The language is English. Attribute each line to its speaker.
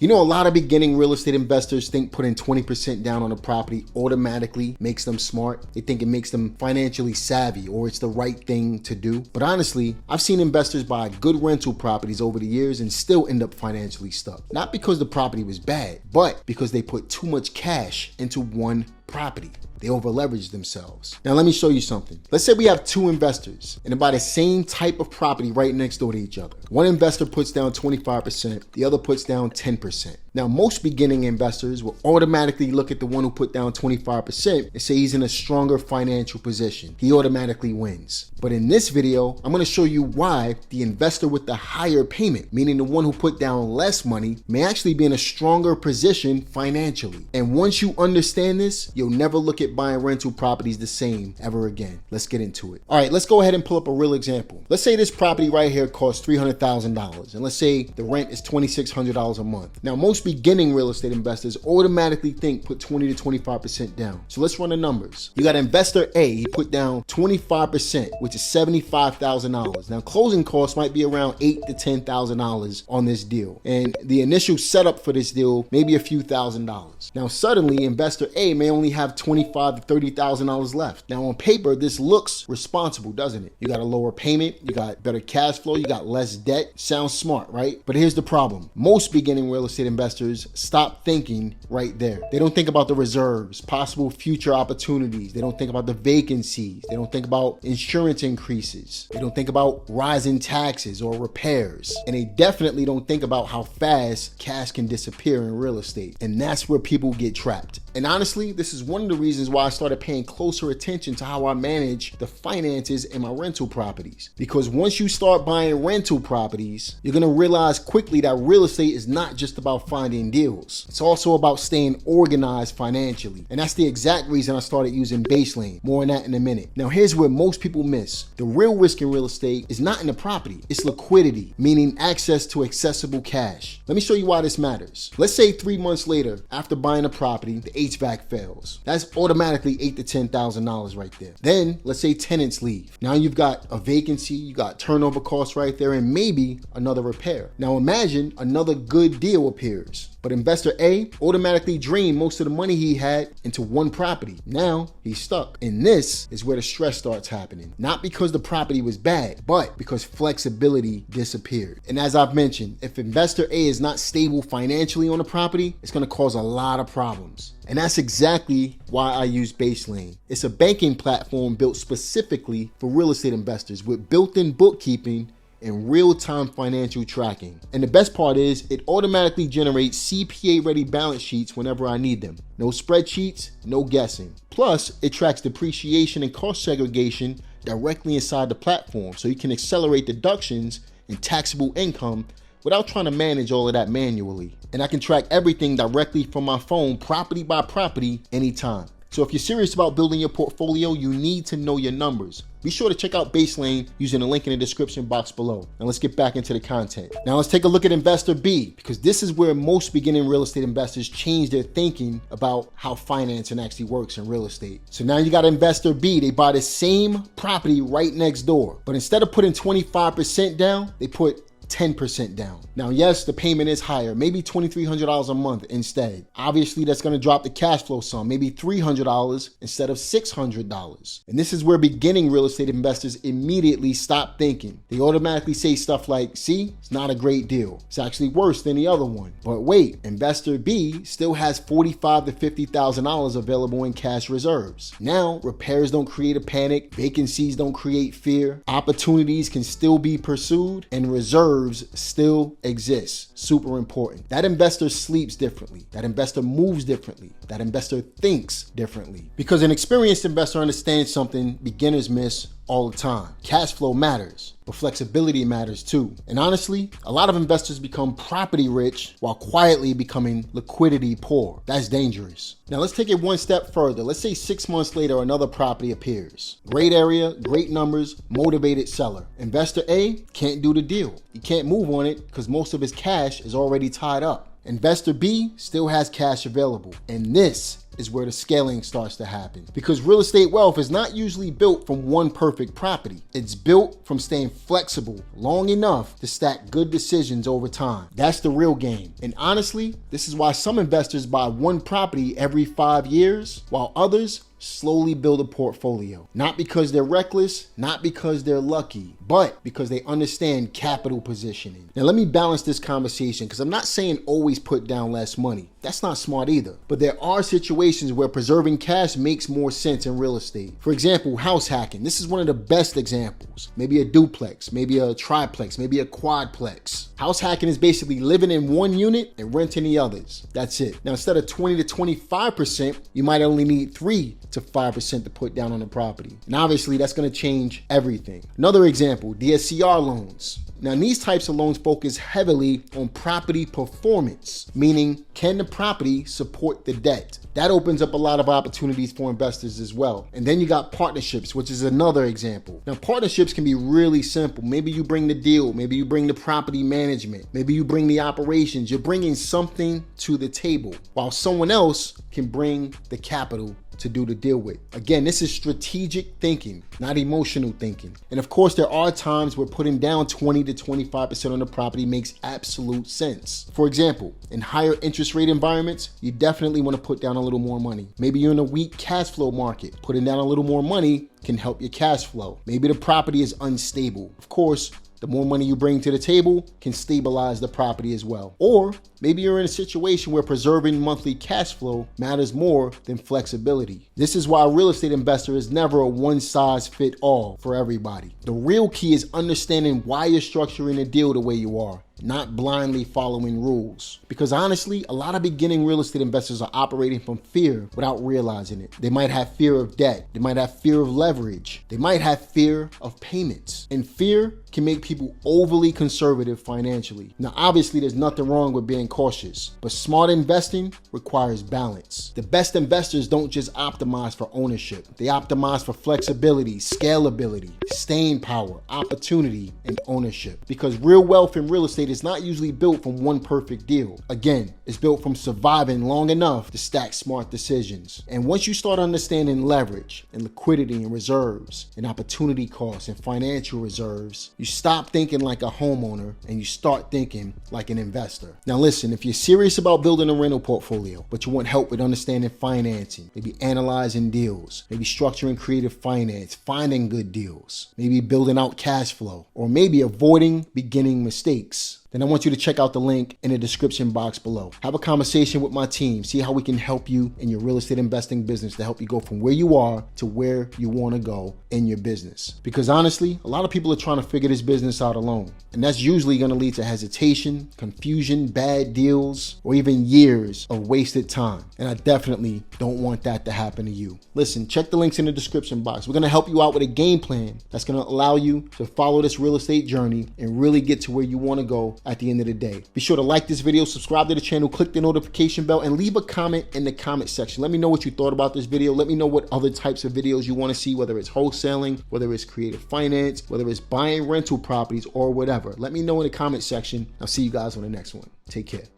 Speaker 1: You know, a lot of beginning real estate investors think putting 20% down on a property automatically makes them smart. They think it makes them financially savvy or it's the right thing to do. But honestly, I've seen investors buy good rental properties over the years and still end up financially stuck. Not because the property was bad, but because they put too much cash into one property. They over leveraged themselves. Now let me show you something. Let's say we have two investors and they buy the same type of property right next door to each other. One investor puts down 25%, the other puts down 10%. Now most beginning investors will automatically look at the one who put down 25% and say he's in a stronger financial position. He automatically wins. But in this video, I'm going to show you why the investor with the higher payment, meaning the one who put down less money, may actually be in a stronger position financially. And once you understand this, you'll never look at buying rental properties the same ever again. Let's get into it. All right, let's go ahead and pull up a real example. Let's say this property right here costs $300,000 and let's say the rent is $2,600 a month. Now, most beginning real estate investors automatically think put 20 to 25% down. So let's run the numbers. You got investor A, he put down 25%, which is $75,000. Now, closing costs might be around $8,000 to $10,000 on this deal. And the initial setup for this deal, maybe a few $1,000s. Now, suddenly investor A may only have $25,000 to $30,000 left. Now on paper, this looks responsible, doesn't it? You got a lower payment, you got better cash flow, you got less debt. Sounds smart, right? But here's the problem. Most beginning real estate investors stop thinking right there. They don't think about the reserves, possible future opportunities. They don't think about the vacancies. They don't think about insurance increases. They don't think about rising taxes or repairs. And they definitely don't think about how fast cash can disappear in real estate. And that's where people get trapped. And honestly, this is one of the reasons why I started paying closer attention to how I manage the finances in my rental properties. Because once you start buying rental properties, you're going to realize quickly that real estate is not just about finding deals. It's also about staying organized financially. And that's the exact reason I started using Baselane. More on that in a minute. Now, here's where most people miss. The real risk in real estate is not in the property. It's liquidity, meaning access to accessible cash. Let me show you why this matters. Let's say 3 months later, after buying a property, the HVAC fails. That's automatically $8,000 to $10,000 right there. Then let's say tenants leave. Now you've got a vacancy, you got turnover costs right there, and maybe another repair. Now imagine another good deal appears. But investor A automatically drained most of the money he had into one property. Now he's stuck. And this is where the stress starts happening. Not because the property was bad, but because flexibility disappeared. And as I've mentioned, if investor A is not stable financially on a property, it's going to cause a lot of problems. And that's exactly why I use Baselane. It's a banking platform built specifically for real estate investors with built-in bookkeeping and real-time financial tracking. And the best part is it automatically generates CPA-ready balance sheets whenever I need them. No spreadsheets, no guessing. Plus, it tracks depreciation and cost segregation directly inside the platform, so you can accelerate deductions and taxable income without trying to manage all of that manually. And I can track everything directly from my phone, property by property, anytime. So if you're serious about building your portfolio, you need to know your numbers. Be sure to check out Baselane using the link in the description box below. Now let's get back into the content. Now let's take a look at investor B, because this is where most beginning real estate investors change their thinking about how financing actually works in real estate. So now you got investor B, they buy the same property right next door, but instead of putting 25% down, they put 10% down. Now, yes, the payment is higher, maybe $2,300 a month instead. Obviously, that's going to drop the cash flow some, maybe $300 instead of $600. And this is where beginning real estate investors immediately stop thinking. They automatically say stuff like, see, it's not a great deal. It's actually worse than the other one. But wait, investor B still has $45,000 to $50,000 available in cash reserves. Now, repairs don't create a panic, vacancies don't create fear, opportunities can still be pursued, and reserves still exists. Super important. That investor sleeps differently. That investor moves differently. That investor thinks differently. Because an experienced investor understands something beginners miss all the time. Cash flow matters, but flexibility matters too. And honestly, a lot of investors become property rich while quietly becoming liquidity poor. That's dangerous. Now let's take it one step further. Let's say 6 months later, another property appears. Great area, great numbers, motivated seller. Investor A can't do the deal. He can't move on it because most of his cash is already tied up. Investor B still has cash available. And this is where the scaling starts to happen. Because real estate wealth is not usually built from one perfect property. It's built from staying flexible long enough to stack good decisions over time. That's the real game. And honestly, this is why some investors buy one property every 5 years, while others slowly build a portfolio. Not because they're reckless, not because they're lucky, but because they understand capital positioning. Now let me balance this conversation, because I'm not saying always put down less money. That's not smart either. But there are situations where preserving cash makes more sense in real estate. For example, house hacking. This is one of the best examples. Maybe a duplex, maybe a triplex, maybe a quadplex. House hacking is basically living in one unit and renting the others. That's it. Now instead of 20 to 25%, you might only need 3 to 5% to put down on the property. And obviously that's going to change everything. Another example, DSCR loans. Now these types of loans focus heavily on property performance, meaning can the property support the debt? That opens up a lot of opportunities for investors as well. And then you got partnerships, which is another example. Now partnerships can be really simple. Maybe you bring the deal, maybe you bring the property management, maybe you bring the operations. You're bringing something to the table while someone else can bring the capital to do the deal with. Again, this is strategic thinking, not emotional thinking. And of course, there are times where putting down 20 to 25% on the property makes absolute sense. For example, in higher interest rate environments, you definitely want to put down a little more money. Maybe you're in a weak cash flow market. Putting down a little more money can help your cash flow. Maybe the property is unstable. Of course, the more money you bring to the table can stabilize the property as well. Or maybe you're in a situation where preserving monthly cash flow matters more than flexibility. This is why a real estate investor is never a one-size-fits-all for everybody. The real key is understanding why you're structuring a deal the way you are, not blindly following rules. Because honestly, a lot of beginning real estate investors are operating from fear without realizing it. They might have fear of debt. They might have fear of leverage. They might have fear of payments. And fear can make people overly conservative financially. Now, obviously, there's nothing wrong with being cautious, but smart investing requires balance. The best investors don't just optimize for ownership. They optimize for flexibility, scalability, staying power, opportunity, and ownership. Because real wealth in real estate is not usually built from one perfect deal. Again, it's built from surviving long enough to stack smart decisions. And once you start understanding leverage and liquidity and reserves and opportunity costs and financial reserves, you stop thinking like a homeowner and you start thinking like an investor. Now listen, if you're serious about building a rental portfolio, but you want help with understanding financing, maybe analyzing deals, maybe structuring creative finance, finding good deals, maybe building out cash flow, or maybe avoiding beginning mistakes, then I want you to check out the link in the description box below. Have a conversation with my team. See how we can help you in your real estate investing business to help you go from where you are to where you want to go in your business. Because honestly, a lot of people are trying to figure this business out alone. And that's usually going to lead to hesitation, confusion, bad deals, or even years of wasted time. And I definitely don't want that to happen to you. Listen, check the links in the description box. We're going to help you out with a game plan that's going to allow you to follow this real estate journey and really get to where you want to go at the end of the day. Be sure to like this video, subscribe to the channel, click the notification bell, and leave a comment in the comment section. Let me know what you thought about this video. Let me know what other types of videos you want to see, whether it's wholesaling, whether it's creative finance, whether it's buying rental properties, or whatever. Let me know in the comment section. I'll see you guys on the next one. Take care.